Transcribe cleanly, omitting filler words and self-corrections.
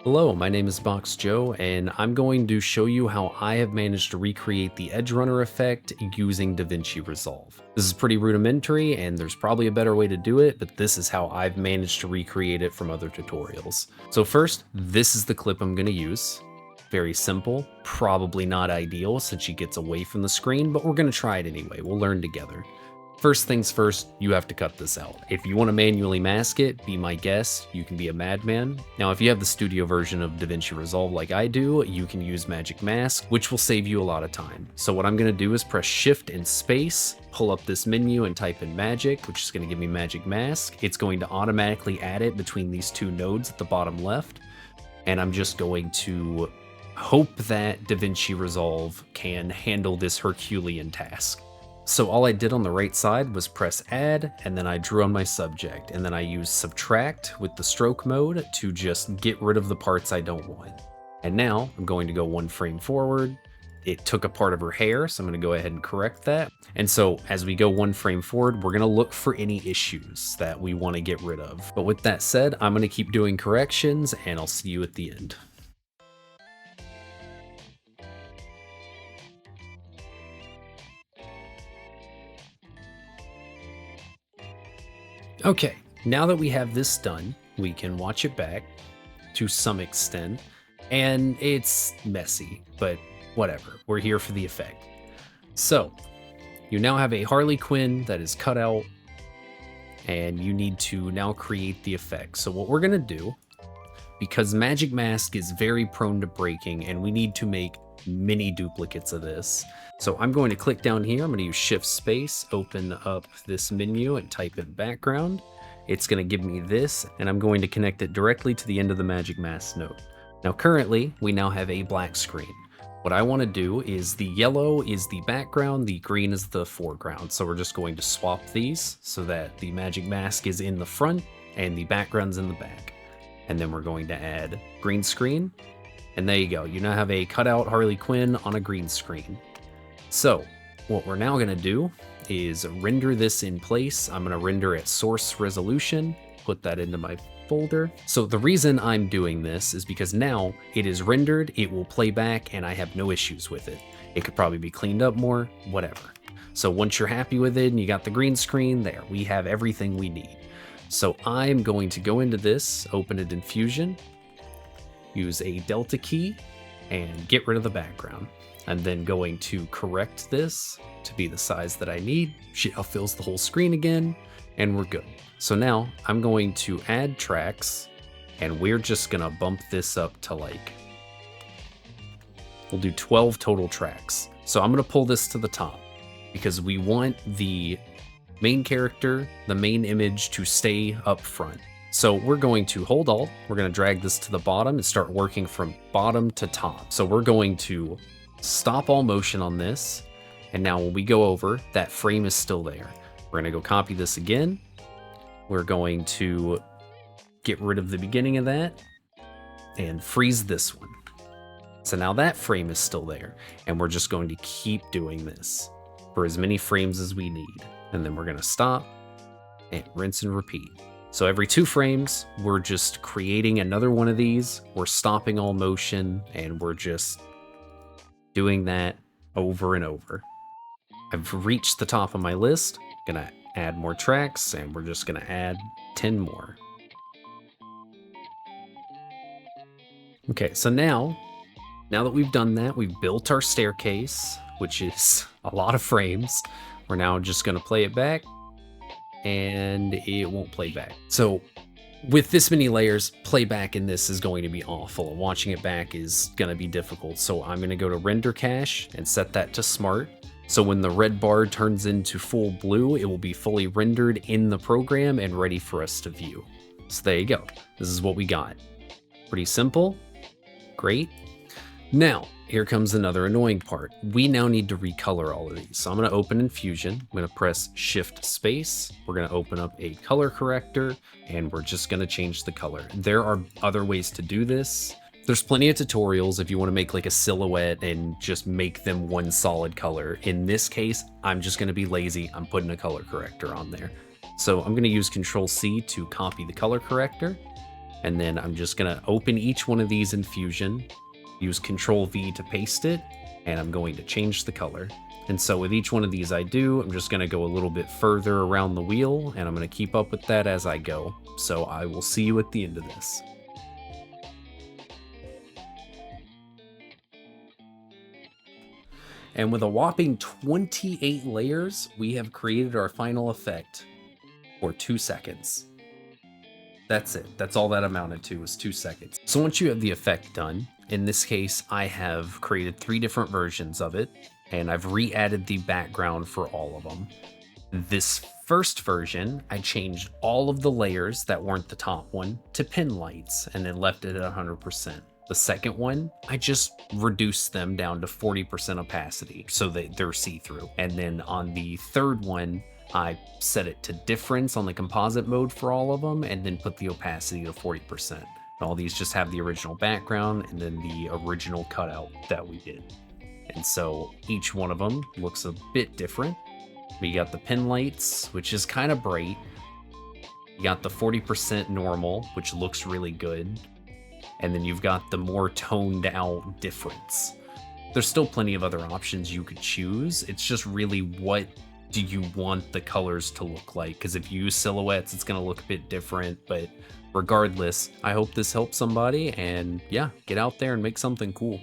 Hello, my name is Box Joe, and I'm going to show you how I have managed to recreate the Edgerunner effect using Davinci Resolve. This is pretty rudimentary, and there's probably a better way to do it, but this is how I've managed to recreate it from other tutorials. So first, this is the clip I'm going to use. Very simple, probably not ideal since she gets away from the screen, but we're going to try it anyway. We'll learn together. First things first, you have to cut this out. If you want to manually mask it, be my guest, you can be a madman. Now, if you have the studio version of Davinci Resolve like I do, you can use Magic Mask, which will save you a lot of time. So what I'm going to do is press Shift and Space, pull up this menu and type in Magic, which is going to give me Magic Mask. It's going to automatically add it between these two nodes at the bottom left. And I'm just going to hope that Davinci Resolve can handle this Herculean task. So all I did on the right side was press add, and then I drew on my subject, and then I used subtract with the stroke mode to just get rid of the parts I don't want. And now I'm going to go one frame forward. It took a part of her hair, so I'm going to go ahead and correct that. And so as we go one frame forward, we're going to look for any issues that we want to get rid of. But with that said, I'm going to keep doing corrections, and I'll see you at the end. Okay, now that we have this done, we can watch it back to some extent, and it's messy, but whatever, we're here for the effect. So, you now have a Harley Quinn that is cut out, and you need to now create the effect. So what we're gonna do, because Magic Mask is very prone to breaking, and we need to make many duplicates of this. So I'm going to click down here, I'm going to use Shift Space, open up this menu and type in background. It's going to give me this, and I'm going to connect it directly to the end of the Magic Mask node. Now currently, we now have a black screen. What I want to do is the yellow is the background, the green is the foreground. So we're just going to swap these so that the Magic Mask is in the front and the background's in the back. And then we're going to add green screen. And there you go, you now have a cutout Harley Quinn on a green screen. So what we're now gonna do is render this in place. I'm gonna render at source resolution, put that into my folder. So the reason I'm doing this is because now it is rendered, it will play back, and I have no issues with it. It could probably be cleaned up more, whatever. So once you're happy with it and you got the green screen, there, we have everything we need. So I'm going to go into this, open it in Fusion, use a Delta key, and get rid of the background. I'm then going to correct this to be the size that I need. She now fills the whole screen again, and we're good. So now I'm going to add tracks, and we're just gonna bump this up to we'll do 12 total tracks. So I'm gonna pull this to the top because we want the main character, the main image, to stay up front. So we're going to hold Alt, we're gonna drag this to the bottom and start working from bottom to top. So we're going to stop all motion on this, and now when we go over, that frame is still there. We're gonna go copy this again. We're going to get rid of the beginning of that and freeze this one. So now that frame is still there, and we're just going to keep doing this for as many frames as we need. And then we're gonna stop and rinse and repeat. So every 2 frames, we're just creating another one of these. We're stopping all motion, and we're just doing that over and over. I've reached the top of my list, gonna add more tracks, and we're just gonna add 10 more. Okay, so now that we've done that, we've built our staircase, which is a lot of frames. We're now just gonna play it back, and it won't play back. So with this many layers, playback in this is going to be awful, and watching it back is gonna be difficult. So I'm gonna go to render cache and set that to smart. So when the red bar turns into full blue, it will be fully rendered in the program and ready for us to view. So there you go. This is what we got. Pretty simple, great. Now, here comes another annoying part. We now need to recolor all of these. So I'm gonna open in Fusion, I'm gonna press Shift Space, we're gonna open up a color corrector, and we're just gonna change the color. There are other ways to do this. There's plenty of tutorials if you wanna make like a silhouette and just make them one solid color. In this case, I'm just gonna be lazy, I'm putting a color corrector on there. So I'm gonna use Control C to copy the color corrector, And then I'm just gonna open each one of these in Fusion, use Control V to paste it, and I'm going to change the color. And so with each one of these I do, I'm just gonna go a little bit further around the wheel, and I'm gonna keep up with that as I go. So I will see you at the end of this. And with a whopping 28 layers, we have created our final effect for 2 seconds. That's it. That's all that amounted to, was 2 seconds. So once you have the effect done, in this case, I have created 3 different versions of it, and I've re-added the background for all of them. This first version, I changed all of the layers that weren't the top one to pin lights, and then left it at 100%. The second one, I just reduced them down to 40% opacity so that they're see-through. And then on the third one, I set it to difference on the composite mode for all of them, and then put the opacity to 40%. And all these just have the original background and then the original cutout that we did. And so each one of them looks a bit different. We got the pin lights, which is kind of bright. You got the 40% normal, which looks really good. And then you've got the more toned out difference. There's still plenty of other options you could choose. It's just really, what do you want the colors to look like? Because if you use silhouettes, it's going to look a bit different. But regardless, I hope this helps somebody. And yeah, get out there and make something cool.